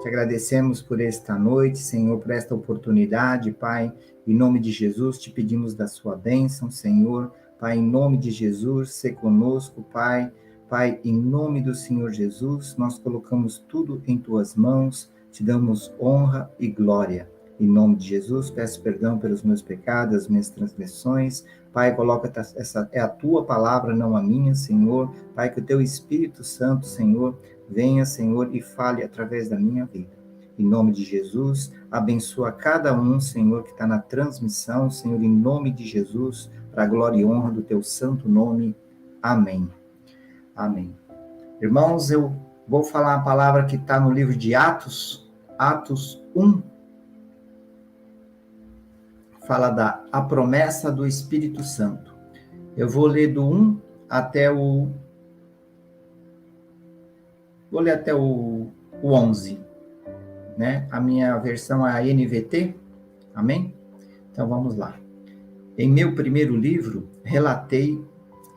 Te agradecemos por esta noite, Senhor, por esta oportunidade, Pai. Em nome de Jesus, te pedimos da sua bênção, Senhor. Pai, em nome de Jesus, se conosco, Pai. Pai, em nome do Senhor Jesus, nós colocamos tudo em tuas mãos, te damos honra e glória. Em nome de Jesus, peço perdão pelos meus pecados, as minhas transgressões. Pai, coloca essa é a tua palavra, não a minha, Senhor. Pai, que o teu Espírito Santo, Senhor, venha, Senhor, e fale através da minha vida. Em nome de Jesus, abençoa cada um, Senhor, que está na transmissão, Senhor, em nome de Jesus, para a glória e honra do teu santo nome. Amém. Amém. Irmãos, eu vou falar a palavra que está no livro de Atos, Atos 1. Fala a promessa do Espírito Santo. Eu vou ler do 1 até o... Vou ler até o 11, né? A minha versão é a NVT, amém? Então vamos lá. Em meu primeiro livro, relatei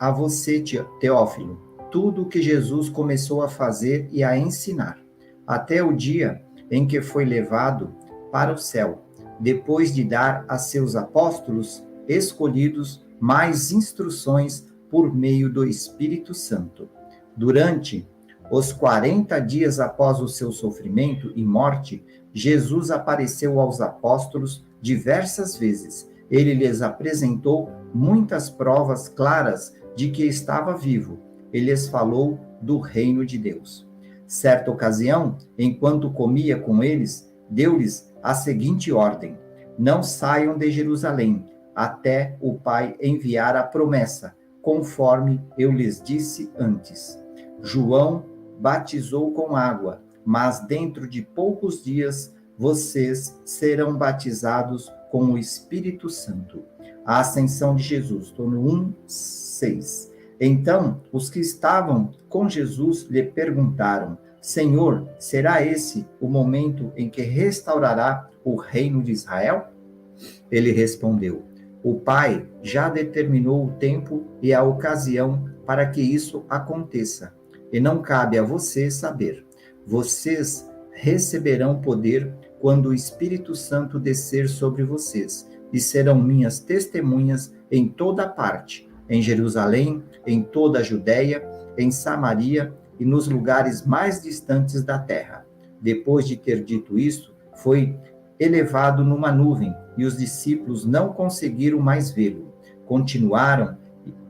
a você, Teófilo, tudo o que Jesus começou a fazer e a ensinar, até o dia em que foi levado para o céu, depois de dar a seus apóstolos escolhidos mais instruções por meio do Espírito Santo. Durante os 40 dias após o seu sofrimento e morte, Jesus apareceu aos apóstolos diversas vezes. Ele lhes apresentou muitas provas claras de que estava vivo. Ele lhes falou do reino de Deus. Certa ocasião, enquanto comia com eles, deu-lhes a seguinte ordem: não saiam de Jerusalém, até o Pai enviar a promessa, conforme eu lhes disse antes. João batizou com água, mas dentro de poucos dias vocês serão batizados com o Espírito Santo. A ascensão de Jesus, estou no 1:6. Então, os que estavam com Jesus lhe perguntaram: Senhor, será esse o momento em que restaurará o reino de Israel? Ele respondeu: o Pai já determinou o tempo e a ocasião para que isso aconteça, e não cabe a vocês saber. Vocês receberão poder quando o Espírito Santo descer sobre vocês, e serão minhas testemunhas em toda parte, em Jerusalém, em toda a Judéia, em Samaria e nos lugares mais distantes da terra. Depois de ter dito isso, foi elevado numa nuvem, e os discípulos não conseguiram mais vê-lo. Continuaram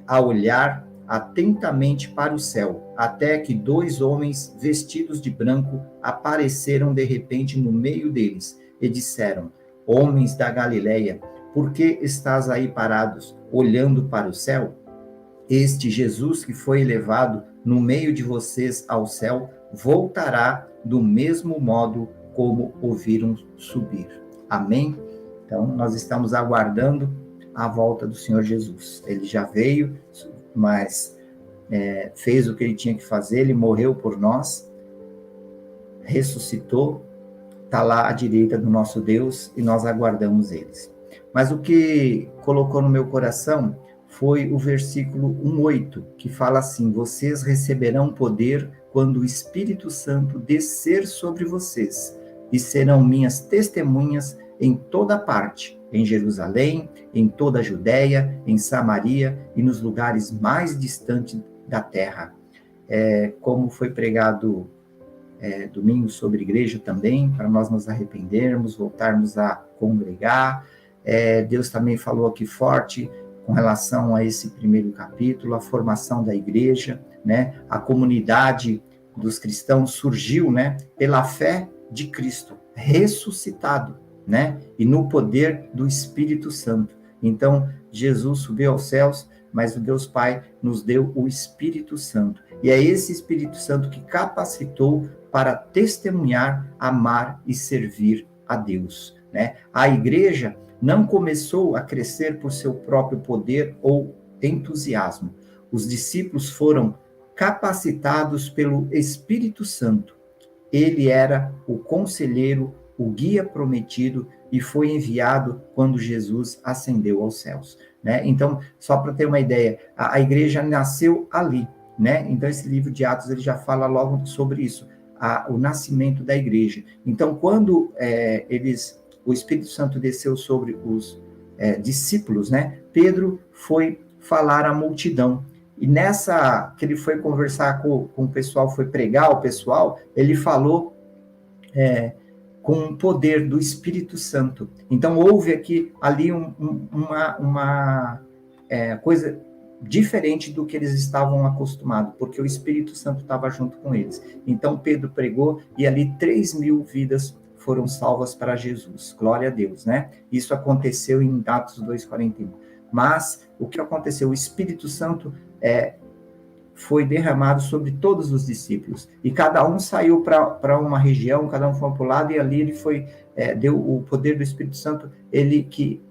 a olhar atentamente para o céu, até que 2 homens vestidos de branco apareceram de repente no meio deles e disseram: homens da Galileia, por que estás aí parados, olhando para o céu? Este Jesus que foi elevado no meio de vocês ao céu, voltará do mesmo modo como o viram subir. Amém? Então, nós estamos aguardando a volta do Senhor Jesus. Ele já veio, mas fez o que ele tinha que fazer, ele morreu por nós, ressuscitou, está lá à direita do nosso Deus e nós aguardamos eles. Mas o que colocou no meu coração foi o versículo 1:8, que fala assim: vocês receberão poder quando o Espírito Santo descer sobre vocês, e serão minhas testemunhas em toda parte, em Jerusalém, em toda a Judéia, em Samaria e nos lugares mais distantes da terra. Como foi pregado domingo sobre igreja também, para nós nos arrependermos, voltarmos a congregar. Deus também falou aqui forte com relação a esse primeiro capítulo, a formação da igreja, né? A comunidade dos cristãos surgiu, né, pela fé de Cristo, ressuscitado, né? E no poder do Espírito Santo. Então, Jesus subiu aos céus, mas o Deus Pai nos deu o Espírito Santo. E é esse Espírito Santo que capacitou para testemunhar, amar e servir a Deus, né? A igreja não começou a crescer por seu próprio poder ou entusiasmo. Os discípulos foram capacitados pelo Espírito Santo. Ele era o conselheiro, o guia prometido, e foi enviado quando Jesus ascendeu aos céus, né? Então, só para ter uma ideia, a igreja nasceu ali, né? Então, esse livro de Atos, ele já fala logo sobre isso. o nascimento da igreja. Então, quando o Espírito Santo desceu sobre os discípulos, né? Pedro foi falar à multidão. E nessa que ele foi conversar com o pessoal, foi pregar ao pessoal, ele falou com o poder do Espírito Santo. Então, houve ali uma coisa diferente do que eles estavam acostumados, porque o Espírito Santo estava junto com eles. Então, Pedro pregou e ali 3.000 vidas foram salvas para Jesus. Glória a Deus, né? Isso aconteceu em Atos 2:41. Mas, o que aconteceu? O Espírito Santo foi derramado sobre todos os discípulos. E cada um saiu para uma região, cada um foi para o lado, e ali ele deu o poder do Espírito Santo, ele que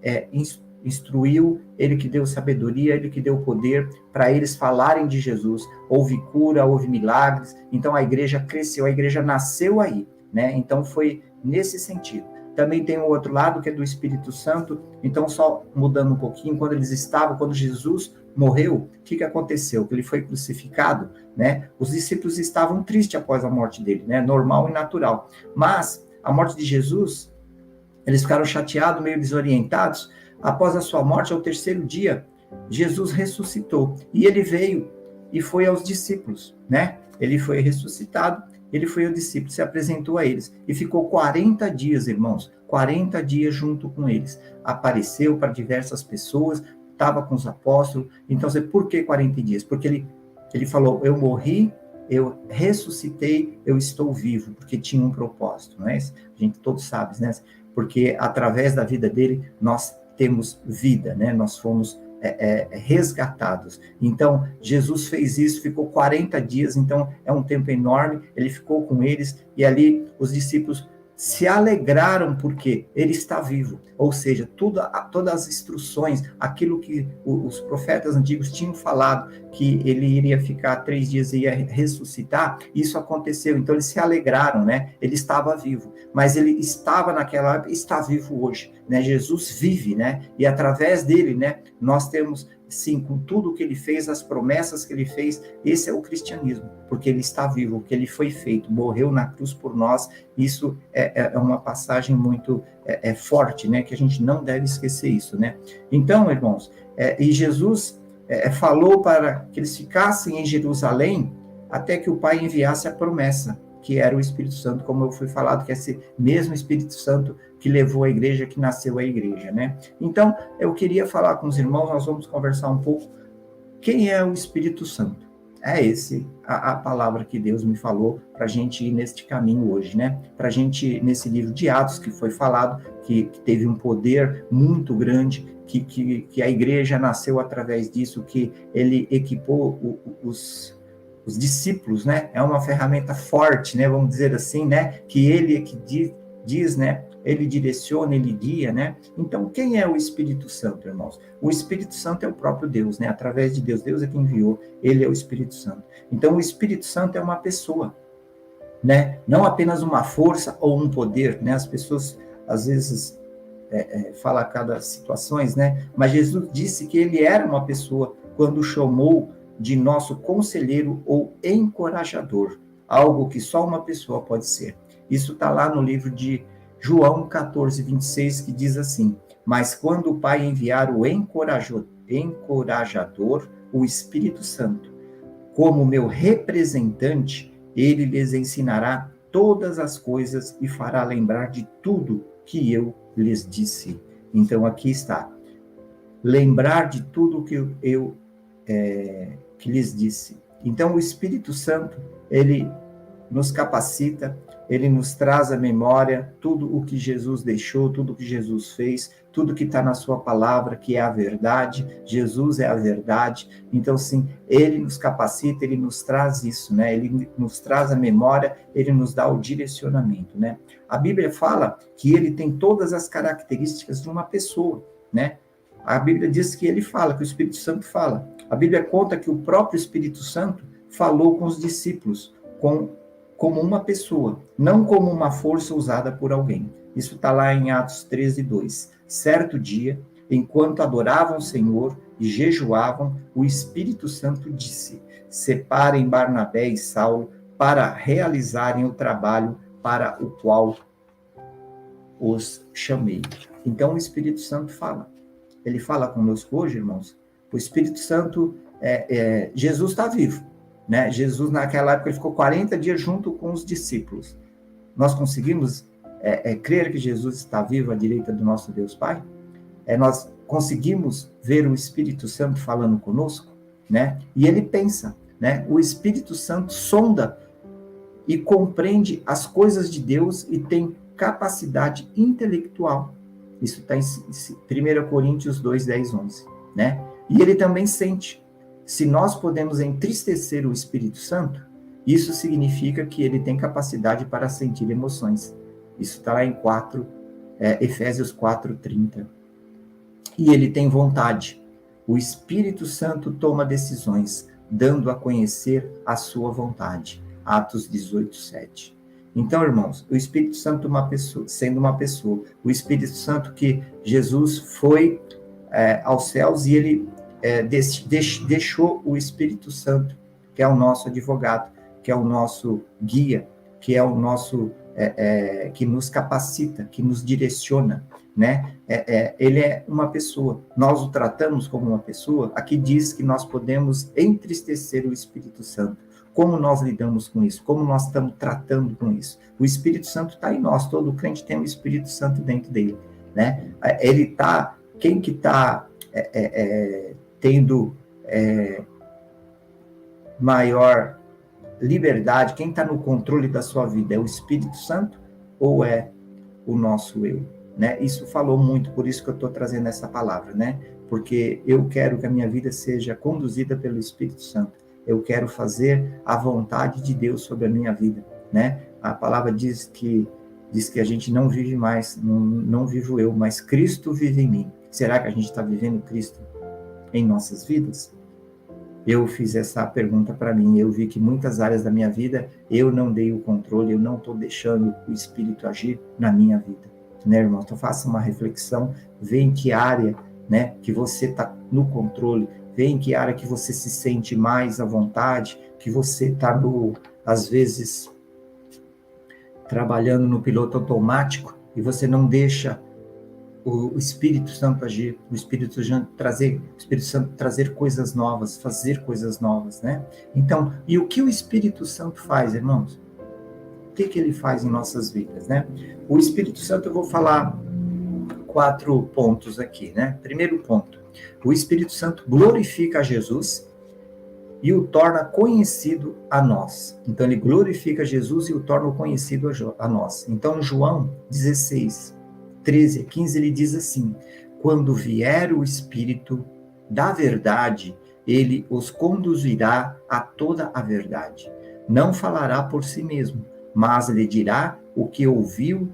instruiu, ele que deu sabedoria, ele que deu poder para eles falarem de Jesus. Houve cura, houve milagres, então a igreja cresceu, a igreja nasceu aí, né? Então foi nesse sentido. Também tem o outro lado, que é do Espírito Santo. Então, só mudando um pouquinho, quando Jesus morreu, o que aconteceu? Que ele foi crucificado, né? Os discípulos estavam tristes após a morte dele, né? Normal e natural. Mas, a morte de Jesus, eles ficaram chateados, meio desorientados. Após a sua morte, ao terceiro dia, Jesus ressuscitou. E ele veio e foi aos discípulos, né? Ele foi ressuscitado. Ele foi ao discípulo, se apresentou a eles e ficou 40 dias, irmãos, 40 dias junto com eles. Apareceu para diversas pessoas, estava com os apóstolos. Então, por que 40 dias? Porque ele falou, eu morri, eu ressuscitei, eu estou vivo, porque tinha um propósito, não é? A gente todos sabe, né? Porque através da vida dele, nós temos vida, né? Nós fomos resgatados. Então, Jesus fez isso, ficou 40 dias, então é um tempo enorme, ele ficou com eles, e ali os discípulos se alegraram porque ele está vivo, ou seja, todas as instruções, aquilo que os profetas antigos tinham falado, que ele iria ficar 3 dias e ia ressuscitar, isso aconteceu, então eles se alegraram, né? Ele estava vivo, mas ele estava naquela época, está vivo hoje, né? Jesus vive, né? E através dele, né, nós temos, sim, com tudo o que ele fez, as promessas que ele fez, esse é o cristianismo, porque ele está vivo, o que ele foi feito, morreu na cruz por nós. Isso é uma passagem muito forte, né, que a gente não deve esquecer isso, né? Então, irmãos, e Jesus falou para que eles ficassem em Jerusalém até que o Pai enviasse a promessa, que era o Espírito Santo, como eu fui falado, que é esse mesmo Espírito Santo que levou a igreja, que nasceu a igreja, né? Então, eu queria falar com os irmãos, nós vamos conversar um pouco, quem é o Espírito Santo? É a palavra que Deus me falou para a gente ir neste caminho hoje, né? Para a gente, nesse livro de Atos, que foi falado, que teve um poder muito grande, que a igreja nasceu através disso, que ele equipou os discípulos, né? É uma ferramenta forte, né? Vamos dizer assim, né? Que ele é que diz, né? Ele direciona, ele guia, né? Então, quem é o Espírito Santo, irmãos? O Espírito Santo é o próprio Deus, né? Através de Deus, Deus é quem enviou, ele é o Espírito Santo. Então, o Espírito Santo é uma pessoa, né? Não apenas uma força ou um poder, né? As pessoas, às vezes, falam cada situações, né? Mas Jesus disse que ele era uma pessoa quando chamou de nosso conselheiro ou encorajador, algo que só uma pessoa pode ser. Isso está lá no livro de João 14:26, que diz assim, mas quando o Pai enviar o encorajador, o Espírito Santo, como meu representante, ele lhes ensinará todas as coisas e fará lembrar de tudo que eu lhes disse. Então, aqui está. Lembrar de tudo que eu que lhes disse. Então, o Espírito Santo, ele nos capacita, ele nos traz à memória tudo o que Jesus deixou, tudo o que Jesus fez, tudo que está na sua palavra, que é a verdade. Jesus é a verdade. Então, sim, ele nos capacita, ele nos traz isso, né? Ele nos traz a memória, ele nos dá o direcionamento, né? A Bíblia fala que ele tem todas as características de uma pessoa, né? A Bíblia diz que ele fala, que o Espírito Santo fala. A Bíblia conta que o próprio Espírito Santo falou com os discípulos, como uma pessoa, não como uma força usada por alguém. Isso está lá em Atos 13:2. Certo dia, enquanto adoravam o Senhor e jejuavam, o Espírito Santo disse, separem Barnabé e Saulo para realizarem o trabalho para o qual os chamei. Então o Espírito Santo fala. Ele fala conosco hoje, irmãos. O Espírito Santo, Jesus está vivo, né? Jesus, naquela época, ele ficou 40 dias junto com os discípulos. Nós conseguimos crer que Jesus está vivo à direita do nosso Deus Pai? Nós conseguimos ver o Espírito Santo falando conosco, né? E ele pensa, né? O Espírito Santo sonda e compreende as coisas de Deus e tem capacidade intelectual. Isso está em 1 Coríntios 2, 10, 11, né? E ele também sente. Se nós podemos entristecer o Espírito Santo, isso significa que ele tem capacidade para sentir emoções. Isso está lá em Efésios 4, 30. E ele tem vontade. O Espírito Santo toma decisões, dando a conhecer a sua vontade. Atos 18, 7. Então, irmãos, o Espírito Santo sendo uma pessoa, o Espírito Santo que Jesus foi aos céus e ele deixou o Espírito Santo, que é o nosso advogado, que é o nosso guia, que é o nosso, que nos capacita, que nos direciona, né? Ele é uma pessoa, nós o tratamos como uma pessoa. Aqui diz que nós podemos entristecer o Espírito Santo. Como nós lidamos com isso? Como nós estamos tratando com isso? O Espírito Santo está em nós, todo crente tem o Espírito Santo dentro dele, né? Ele está, quem que está tendo maior liberdade, quem está no controle da sua vida, é o Espírito Santo ou é o nosso eu? Né? Isso falou muito, por isso que eu estou trazendo essa palavra, né? Porque eu quero que a minha vida seja conduzida pelo Espírito Santo. Eu quero fazer a vontade de Deus sobre a minha vida, né? A palavra diz que a gente não vive mais, não vivo eu, mas Cristo vive em mim. Será que a gente está vivendo Cristo em nossas vidas? Eu fiz essa pergunta para mim, eu vi que muitas áreas da minha vida eu não dei o controle, eu não estou deixando o Espírito agir na minha vida, né, irmão? Então faça uma reflexão, vê em que área, né, que você está no controle, vê em que área que você se sente mais à vontade, que você está, às vezes, trabalhando no piloto automático e você não deixa o Espírito Santo agir, o Espírito Santo trazer coisas novas, fazer coisas novas, né? Então, e o que o Espírito Santo faz, irmãos? O que ele faz em nossas vidas, né? O Espírito Santo, eu vou falar 4 pontos aqui, né? Primeiro ponto, o Espírito Santo glorifica a Jesus e o torna conhecido a nós. Então, ele glorifica Jesus e o torna conhecido a nós. Então, João 16, 13 a 15, ele diz assim: quando vier o Espírito da verdade, ele os conduzirá a toda a verdade. Não falará por si mesmo, mas lhe dirá o que ouviu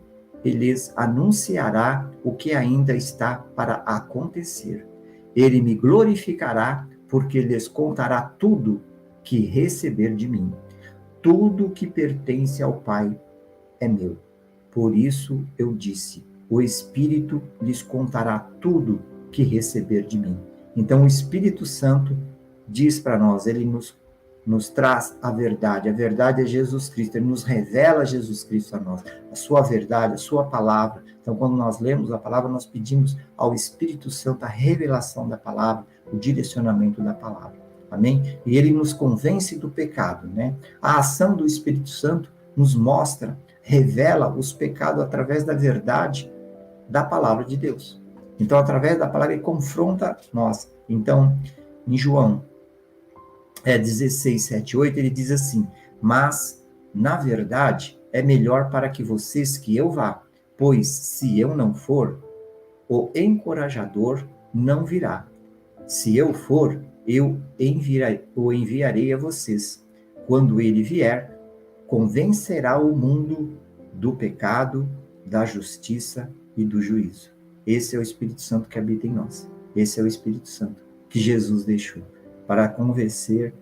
e lhes anunciará o que ainda está para acontecer. Ele me glorificará, porque lhes contará tudo que receber de mim. Tudo que pertence ao Pai é meu. Por isso eu disse: o Espírito lhes contará tudo que receber de mim. Então, o Espírito Santo diz para nós, ele nos traz a verdade. A verdade é Jesus Cristo, ele nos revela Jesus Cristo a nós, a sua verdade, a sua palavra. Então, quando nós lemos a palavra, nós pedimos ao Espírito Santo a revelação da palavra, o direcionamento da palavra. Amém? E ele nos convence do pecado, né? A ação do Espírito Santo nos mostra, revela os pecados através da verdade da palavra de Deus. Então, através da palavra, ele confronta nós. Então, em João 16, 7, 8, ele diz assim: mas, na verdade, é melhor para que vocês que eu vá, pois, se eu não for, o encorajador não virá. Se eu for, eu o enviarei a vocês. Quando ele vier, convencerá o mundo do pecado, da justiça e do juízo. Esse é o Espírito Santo que habita em nós. Esse é o Espírito Santo que Jesus deixou para convencer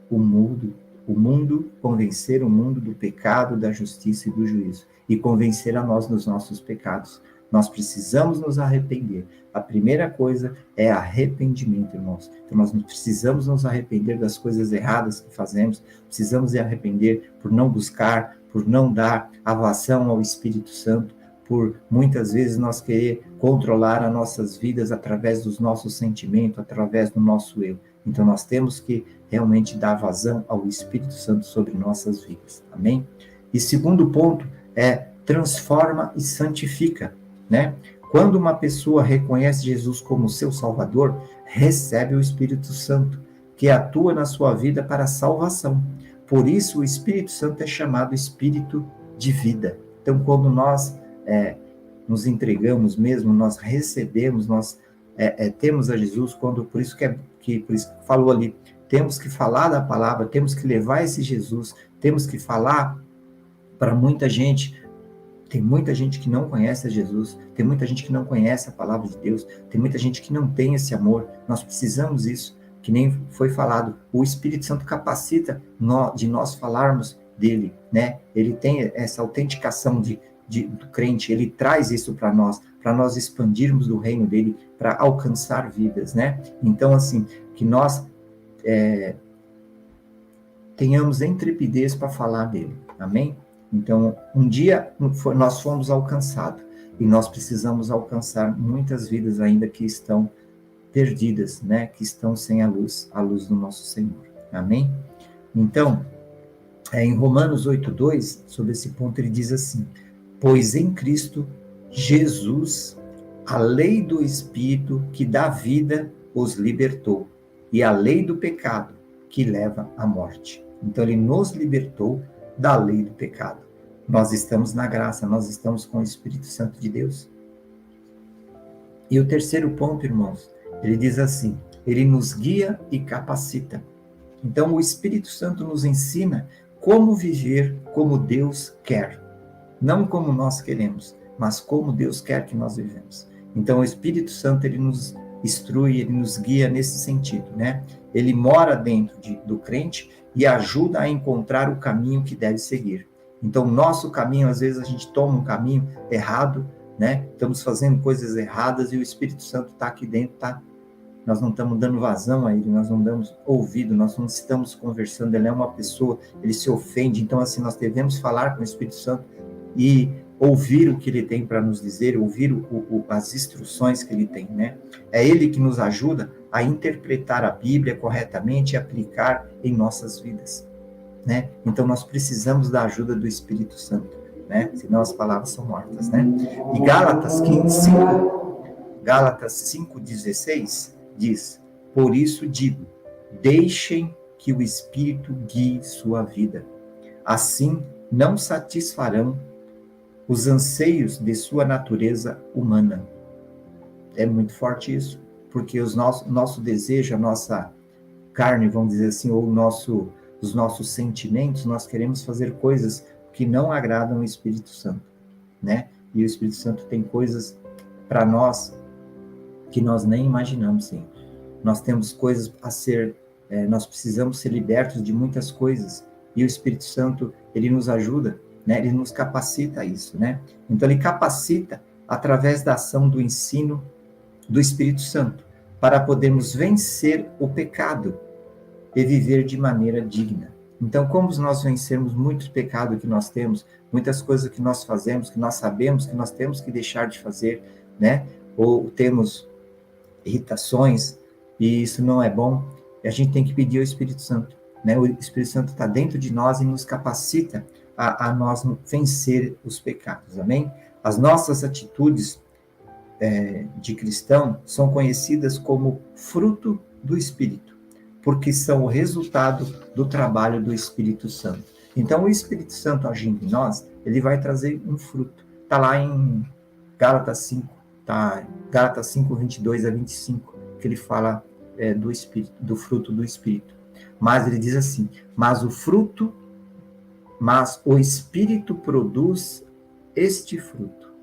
convencer o mundo do pecado, da justiça e do juízo, e convencer a nós dos nossos pecados. Nós precisamos nos arrepender. A primeira coisa é arrependimento, irmãos. Então, nós precisamos nos arrepender das coisas erradas que fazemos, precisamos nos arrepender por não buscar, por não dar avação ao Espírito Santo, por muitas vezes nós querer controlar as nossas vidas através dos nossos sentimentos, através do nosso eu. Então, nós temos que realmente dar vazão ao Espírito Santo sobre nossas vidas. Amém? E segundo ponto é transforma e santifica, né? Quando uma pessoa reconhece Jesus como seu Salvador, recebe o Espírito Santo, que atua na sua vida para a salvação. Por isso, o Espírito Santo é chamado Espírito de vida. Então, quando nós nos entregamos mesmo, nós recebemos, nós temos a Jesus, por isso que falou ali, temos que falar da palavra, temos que levar esse Jesus, temos que falar para muita gente. Tem muita gente que não conhece a Jesus, tem muita gente que não conhece a palavra de Deus, tem muita gente que não tem esse amor. Nós precisamos disso, que nem foi falado. O Espírito Santo capacita de nós falarmos dele, né? Ele tem essa autenticação do crente, ele traz isso para nós expandirmos do reino dele, para alcançar vidas, né? Então, assim, que nós tenhamos intrepidez para falar dele, amém? Então, um dia nós fomos alcançados, e nós precisamos alcançar muitas vidas ainda que estão perdidas, né? Que estão sem a luz do nosso Senhor, amém? Então, em Romanos 8:2, sobre esse ponto, ele diz assim: pois em Cristo Jesus, a lei do Espírito que dá vida os libertou, e a lei do pecado que leva à morte. Então, ele nos libertou da lei do pecado. Nós estamos na graça, nós estamos com o Espírito Santo de Deus. E o terceiro ponto, irmãos, ele diz assim: ele nos guia e capacita. Então, o Espírito Santo nos ensina como viver como Deus quer. Não como nós queremos, mas como Deus quer que nós vivemos. Então, o Espírito Santo, ele nos instrui, ele nos guia nesse sentido, né? Ele mora dentro do crente e ajuda a encontrar o caminho que deve seguir. Então, nosso caminho, às vezes a gente toma um caminho errado, né? Estamos fazendo coisas erradas e o Espírito Santo está aqui dentro, tá? Nós não estamos dando vazão a ele, nós não damos ouvido, nós não estamos conversando, ele é uma pessoa, ele se ofende. Então, assim, nós devemos falar com o Espírito Santo e ouvir o que ele tem para nos dizer, ouvir as instruções que ele tem, né? É ele que nos ajuda a interpretar a Bíblia corretamente e aplicar em nossas vidas, né? Então, nós precisamos da ajuda do Espírito Santo, né? Senão as palavras são mortas, né? E Gálatas 5:16 diz: por isso digo, deixem que o Espírito guie sua vida. Assim, não satisfarão os anseios de sua natureza humana. É muito forte isso, porque nosso desejo, a nossa carne, vamos dizer assim, ou os nossos sentimentos, nós queremos fazer coisas que não agradam o Espírito Santo, né? E o Espírito Santo tem coisas para nós que nós nem imaginamos, sim. Nós temos coisas a ser, nós precisamos ser libertos de muitas coisas, e o Espírito Santo, ele nos ajuda, né? Ele nos capacita a isso, né? Então, ele capacita através da ação do ensino do Espírito Santo, para podermos vencer o pecado e viver de maneira digna. Então, como nós vencermos muito pecado que nós temos, muitas coisas que nós fazemos, que nós sabemos que nós temos que deixar de fazer, né? Ou temos irritações, e isso não é bom, a gente tem que pedir ao Espírito Santo, né? O Espírito Santo está dentro de nós e nos capacita a nós vencer os pecados, amém? As nossas atitudes de cristão são conhecidas como fruto do Espírito, porque são o resultado do trabalho do Espírito Santo. Então, o Espírito Santo agindo em nós, ele vai trazer um fruto. Está lá em Gálatas 5, tá? Gálatas 5, 22-25, que ele fala do Espírito, do fruto do Espírito. Mas ele diz assim, mas o Espírito produz este fruto: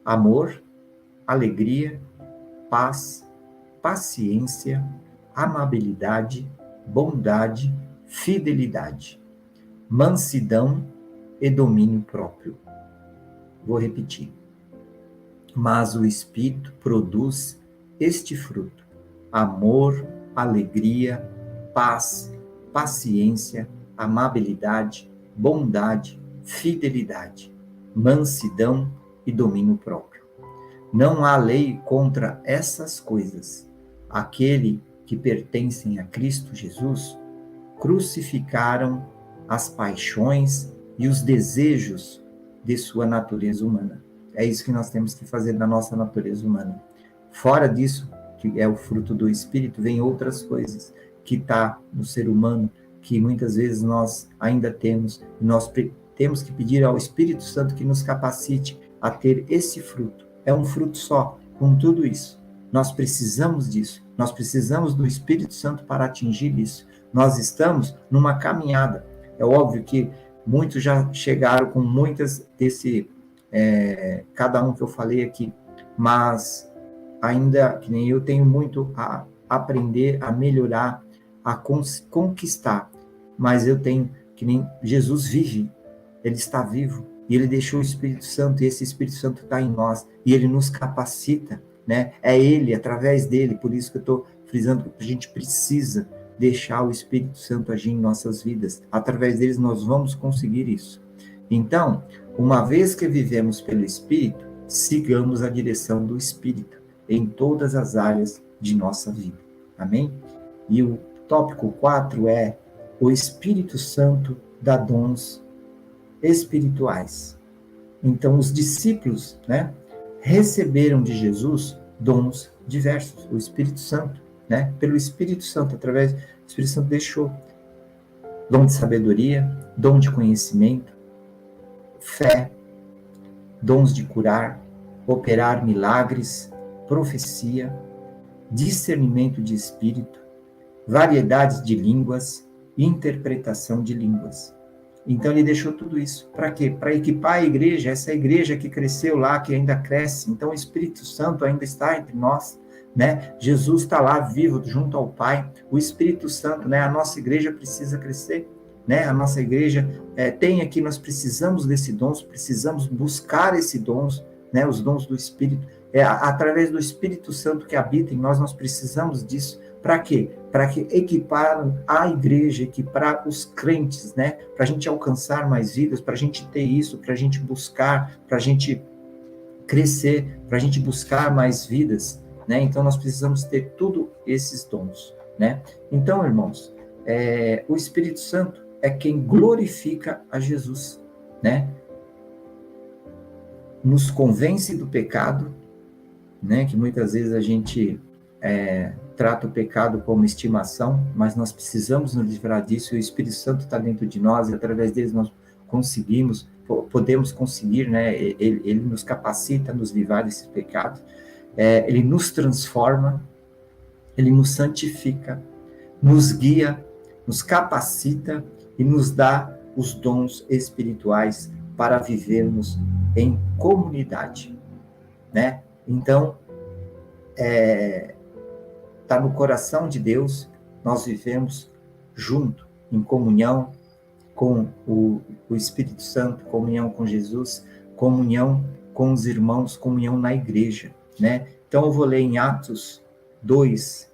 amor, alegria, paz, paciência, amabilidade, bondade, fidelidade, mansidão e domínio próprio. Vou repetir. mas o Espírito produz este fruto: amor, alegria, paz, paciência, amabilidade, bondade, fidelidade, mansidão e domínio próprio. Não há lei contra essas coisas. Aquele que pertencem a Cristo Jesus crucificaram as paixões e os desejos de sua natureza humana. É isso que nós temos que fazer da nossa natureza humana. Fora disso, que é o fruto do Espírito, vem outras coisas que está no ser humano, que muitas vezes nós ainda temos. Nós temos que pedir ao Espírito Santo que nos capacite a ter esse fruto. É um fruto só, com tudo isso. Nós precisamos disso. Nós precisamos do Espírito Santo para atingir isso. Nós estamos numa caminhada. É óbvio que muitos já chegaram com muitas cada um que eu falei aqui, mas ainda, que nem eu, tenho muito a aprender, a melhorar, a conquistar, mas eu tenho, que nem Jesus vive, ele está vivo, e ele deixou o Espírito Santo, e esse Espírito Santo está em nós, e ele nos capacita, né? É ele, através dele, por isso que eu estou frisando que a gente precisa deixar o Espírito Santo agir em nossas vidas, através deles nós vamos conseguir isso. Então, uma vez que vivemos pelo Espírito, sigamos a direção do Espírito em todas as áreas de nossa vida. Amém? E o tópico 4 é: o Espírito Santo dá dons espirituais. Então, os discípulos, né, receberam de Jesus dons diversos, o Espírito Santo, né? Pelo Espírito Santo, através do Espírito Santo deixou dom de sabedoria, dom de conhecimento, fé, dons de curar, operar milagres, profecia, discernimento de espírito, variedades de línguas, interpretação de línguas. Então ele deixou tudo isso. Para quê? Para equipar a igreja, essa igreja que cresceu lá, que ainda cresce. Então o Espírito Santo ainda está entre nós, né? Jesus está lá vivo junto ao Pai. O Espírito Santo, né? A nossa igreja precisa crescer, né? A nossa igreja tem aqui, nós precisamos desse dons, precisamos buscar esse dons, né? Os dons do Espírito. Através do Espírito Santo que habita em nós, nós precisamos disso. Para quê? Para que equipar a igreja, equipar os crentes, né? Para a gente alcançar mais vidas, para a gente ter isso, para a gente buscar, para a gente crescer, para a gente buscar mais vidas, né? Então, nós precisamos ter tudo esses dons, né? Então, irmãos, o Espírito Santo é quem glorifica a Jesus, né? Nos convence do pecado, né? Que muitas vezes a gente trata o pecado como estimação, mas nós precisamos nos livrar disso, e o Espírito Santo está dentro de nós, e através deles nós podemos conseguir, né? Ele nos capacita a nos livrar desses pecados, ele nos transforma, ele nos santifica, nos guia, nos capacita e nos dá os dons espirituais para vivermos em comunidade, né? Então, está no coração de Deus, nós vivemos junto, em comunhão com o Espírito Santo, comunhão com Jesus, comunhão com os irmãos, comunhão na igreja, né? Então eu vou ler em Atos 2,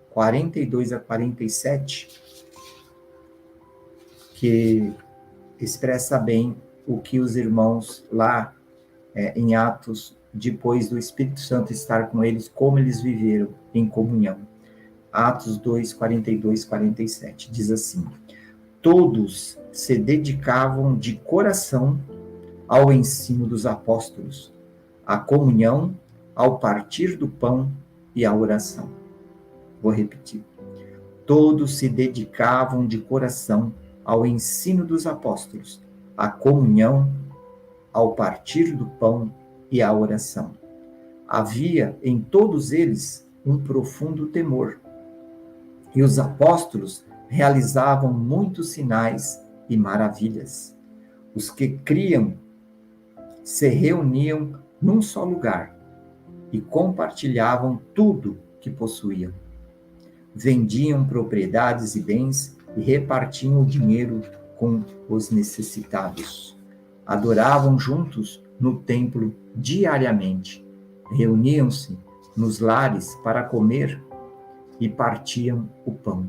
42 a 47, que expressa bem o que os irmãos lá em Atos, depois do Espírito Santo estar com eles, como eles viveram em comunhão. Atos 2, 42, 47, diz assim: todos se dedicavam de coração ao ensino dos apóstolos, à comunhão, ao partir do pão e à oração. Vou repetir. Todos se dedicavam de coração ao ensino dos apóstolos, à comunhão, ao partir do pão e à oração. Havia em todos eles um profundo temor, e os apóstolos realizavam muitos sinais e maravilhas. Os que criam se reuniam num só lugar e compartilhavam tudo que possuíam. Vendiam propriedades e bens e repartiam o dinheiro com os necessitados. Adoravam juntos no templo diariamente Reuniam-se nos lares para comer e partiam o pão,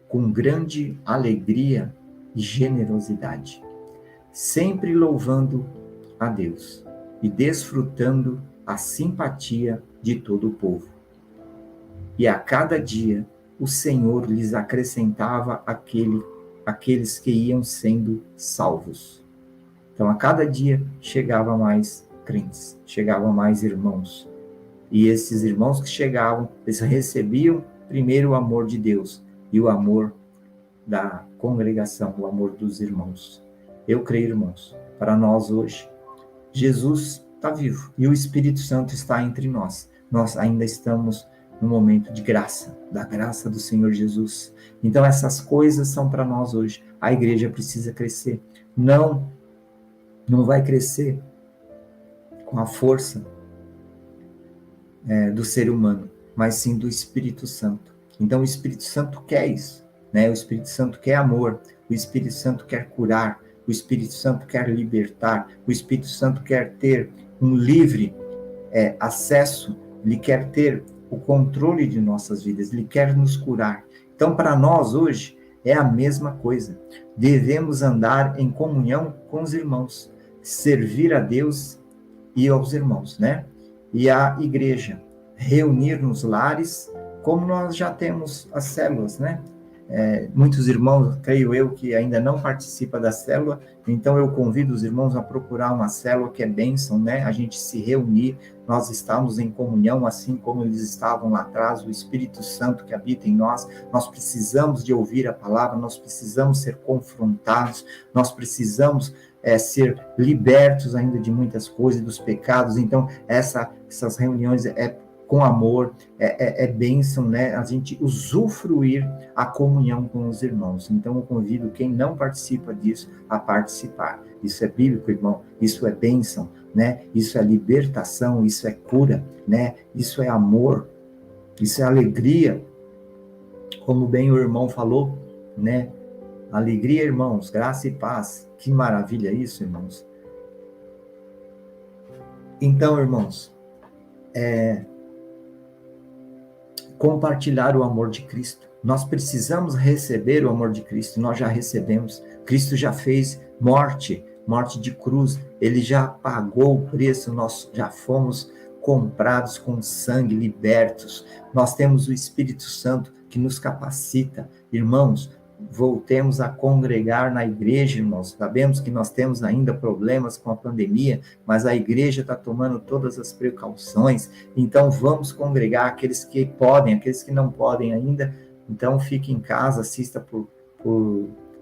com grande alegria e generosidade, sempre louvando a Deus e desfrutando a simpatia de todo o povo. E a cada dia o Senhor lhes acrescentava aqueles que iam sendo salvos. Então, a cada dia chegava mais crentes, chegavam mais irmãos. E esses irmãos que chegavam, eles recebiam primeiro o amor de Deus e o amor da congregação, o amor dos irmãos. Eu creio, irmãos, para nós hoje, Jesus está vivo e o Espírito Santo está entre nós. Nós ainda estamos no momento de graça, da graça do Senhor Jesus. Então, essas coisas são para nós hoje. A igreja precisa crescer. Não vai crescer com a força do ser humano, mas sim do Espírito Santo. Então, o Espírito Santo quer isso, né? O Espírito Santo quer amor, o Espírito Santo quer curar, o Espírito Santo quer libertar, o Espírito Santo quer ter um livre acesso, ele quer ter o controle de nossas vidas, ele quer nos curar. Então, para nós hoje, é a mesma coisa. Devemos andar em comunhão com os irmãos, servir a Deus e aos irmãos, né? E a igreja, reunir nos lares, como nós já temos as células, né? Muitos irmãos, creio eu, que ainda não participam da célula, então eu convido os irmãos a procurar uma célula que é bênção, né? A gente se reunir, nós estamos em comunhão, assim como eles estavam lá atrás, o Espírito Santo que habita em nós. Nós precisamos de ouvir a palavra, nós precisamos ser confrontados, nós precisamos ser libertos ainda de muitas coisas, dos pecados. Então, essas reuniões com amor, é bênção, né? A gente usufruir a comunhão com os irmãos. Então, eu convido quem não participa disso a participar. Isso é bíblico, irmão. Isso é bênção, né? Isso é libertação, isso é cura, né? Isso é amor, isso é alegria. Como bem o irmão falou, né? Alegria, irmãos, graça e paz. Que maravilha isso, irmãos. Então, irmãos, compartilhar o amor de Cristo. Nós precisamos receber o amor de Cristo, nós já recebemos. Cristo já fez morte de cruz, ele já pagou o preço, nós já fomos comprados com sangue, libertos. Nós temos o Espírito Santo que nos capacita. Irmãos, voltemos a congregar na igreja, irmãos. Sabemos que nós temos ainda problemas com a pandemia, mas a igreja está tomando todas as precauções. Então, vamos congregar aqueles que podem, aqueles que não podem ainda. Então, fique em casa, assista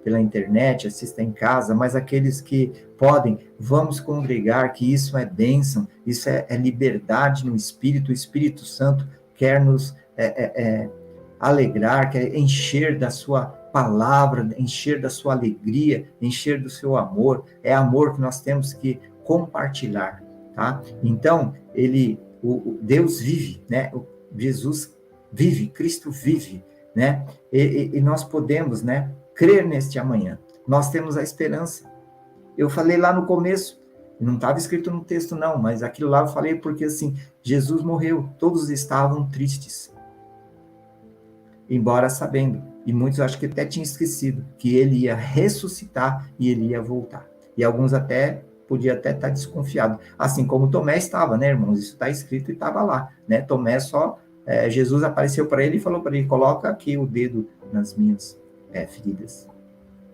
pela internet, assista em casa, mas aqueles que podem, vamos congregar, que isso é bênção, isso é liberdade no Espírito. O Espírito Santo quer nos alegrar, quer encher da sua palavra, encher da sua alegria, encher do seu amor. É amor que nós temos que compartilhar, tá? Então, Deus vive, né? Jesus vive, Cristo vive, né? E nós podemos, né, crer neste amanhã. Nós temos a esperança. Eu falei lá no começo, não estava escrito no texto não, mas aquilo lá eu falei porque assim, Jesus morreu, todos estavam tristes, embora sabendo, e muitos acho que até tinham esquecido, que ele ia ressuscitar e ele ia voltar. E alguns podia até estar desconfiado, assim como Tomé estava, né, irmãos? Isso está escrito e estava lá, né? Tomé Jesus apareceu para ele e falou para ele, coloca aqui o dedo nas minhas feridas,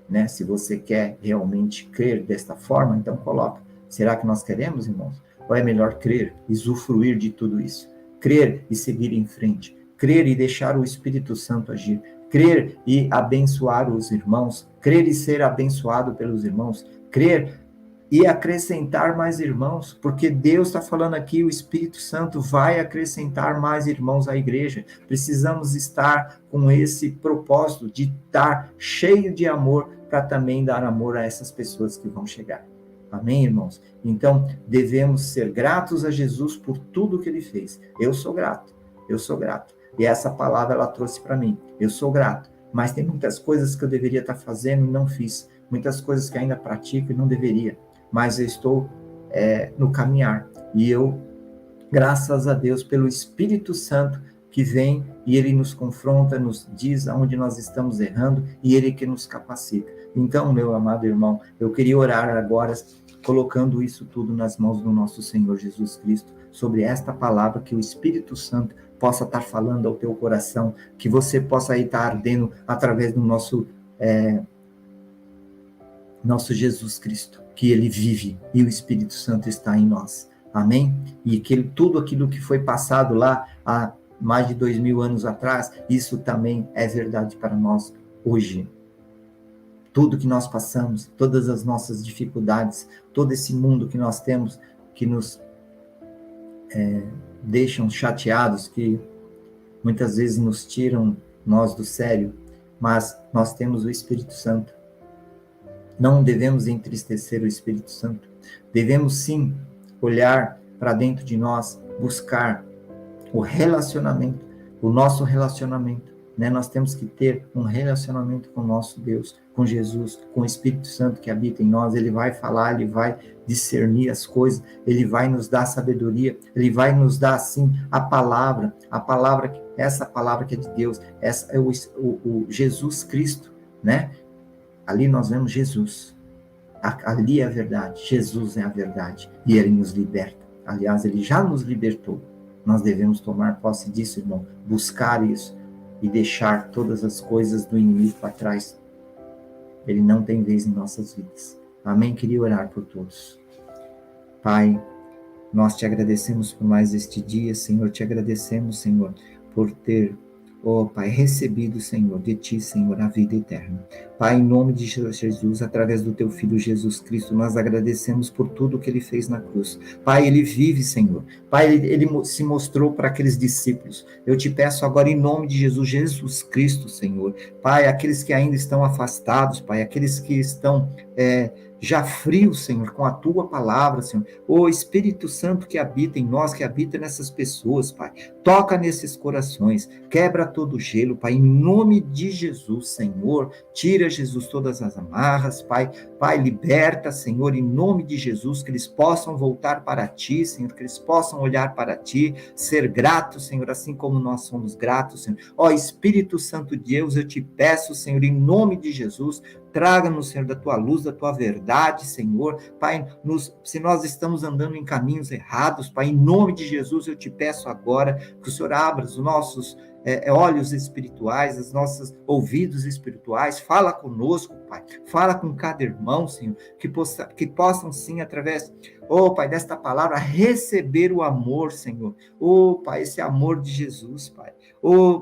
né? Se você quer realmente crer desta forma, então coloca. Será que nós queremos, irmãos? Ou é melhor crer, usufruir de tudo isso? Crer e seguir em frente. Crer e deixar o Espírito Santo agir. Crer e abençoar os irmãos. Crer e ser abençoado pelos irmãos. Crer e acrescentar mais irmãos, porque Deus está falando aqui, o Espírito Santo vai acrescentar mais irmãos à igreja. Precisamos estar com esse propósito de estar cheio de amor para também dar amor a essas pessoas que vão chegar. Amém, irmãos? Então, devemos ser gratos a Jesus por tudo que ele fez. Eu sou grato. E essa palavra ela trouxe para mim. Eu sou grato, mas tem muitas coisas que eu deveria estar fazendo e não fiz. Muitas coisas que ainda pratico e não deveria. Mas eu estou no caminhar. E eu Graças a Deus pelo Espírito Santo que vem e ele nos confronta, nos diz aonde nós estamos errando e ele que nos capacita. Então, meu amado irmão, eu queria orar agora, colocando isso tudo nas mãos do nosso Senhor Jesus Cristo, sobre esta palavra, que o Espírito Santo possa estar falando ao teu coração, que você possa aí estar ardendo através do nosso Jesus Cristo, que ele vive e o Espírito Santo está em nós. Amém? E que tudo aquilo que foi passado lá há mais de 2000 anos atrás, isso também é verdade para nós hoje. Tudo que nós passamos, todas as nossas dificuldades, todo esse mundo que nós temos, que nos deixam chateados, que muitas vezes nos tiram nós do sério, mas nós temos o Espírito Santo. Não devemos entristecer o Espírito Santo. Devemos sim olhar para dentro de nós, buscar o relacionamento, o nosso relacionamento, né? Nós temos que ter um relacionamento com o nosso Deus, com Jesus, com o Espírito Santo que habita em nós. Ele vai falar, ele vai discernir as coisas, ele vai nos dar sabedoria, ele vai nos dar, assim, a palavra, essa palavra que é de Deus, essa é o Jesus Cristo, né? Ali nós vemos Jesus. Ali é a verdade. Jesus é a verdade. E ele nos liberta. Aliás, ele já nos libertou. Nós devemos tomar posse disso, irmão. Buscar isso. E deixar todas as coisas do inimigo para trás. Ele não tem vez em nossas vidas. Amém? Queria orar por todos. Pai, nós te agradecemos por mais este dia, Senhor. Te agradecemos, Senhor, por ter, Pai, recebido, Senhor, de Ti, Senhor, a vida eterna. Pai, em nome de Jesus, através do Teu Filho Jesus Cristo, nós agradecemos por tudo que Ele fez na cruz. Pai, Ele vive, Senhor. Pai, Ele se mostrou para aqueles discípulos. Eu te peço agora, em nome de Jesus Cristo, Senhor. Pai, aqueles que ainda estão afastados, Pai, aqueles que estão já frios, Senhor, com a Tua palavra, Senhor. Ô Espírito Santo que habita em nós, que habita nessas pessoas, Pai. Toca nesses corações, quebra todo o gelo, Pai, em nome de Jesus, Senhor. Tira, Jesus, todas as amarras, Pai. Pai, liberta, Senhor, em nome de Jesus, que eles possam voltar para Ti, Senhor, que eles possam olhar para Ti, ser gratos, Senhor, assim como nós somos gratos, Senhor. Ó Espírito Santo de Deus, eu te peço, Senhor, em nome de Jesus, traga-nos, Senhor, da Tua luz, da Tua verdade, Senhor. Pai, se nós estamos andando em caminhos errados, Pai, em nome de Jesus, eu te peço agora que o Senhor abra os nossos olhos espirituais, os nossos ouvidos espirituais, fala conosco, Pai, fala com cada irmão, Senhor, que possam sim, através, Pai, desta palavra, receber o amor, Senhor, Pai, esse amor de Jesus, Pai,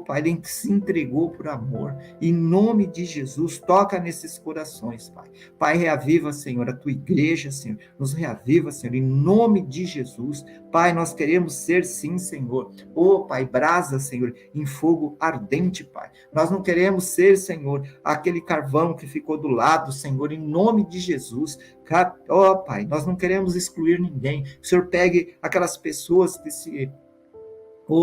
Pai, Ele se entregou por amor, em nome de Jesus, toca nesses corações, Pai, Pai, reaviva, Senhor, a Tua igreja, Senhor, nos reaviva, Senhor, em nome de Jesus, Pai, nós queremos ser sim, Senhor, Pai, brasa, Senhor, em fogo ardente, Pai, nós não queremos ser, Senhor, aquele carvão que ficou do lado, Senhor, em nome de Jesus, Pai, nós não queremos excluir ninguém, o Senhor pegue aquelas pessoas que se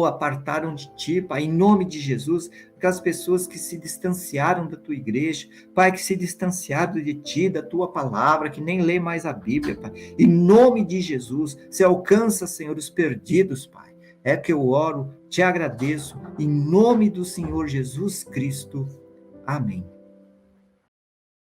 apartaram de Ti, Pai, em nome de Jesus, aquelas pessoas que se distanciaram da Tua igreja, Pai, que se distanciaram de Ti, da Tua palavra, que nem lê mais a Bíblia, Pai, em nome de Jesus, se alcança, Senhor, os perdidos, Pai, é que eu oro, te agradeço, em nome do Senhor Jesus Cristo, amém.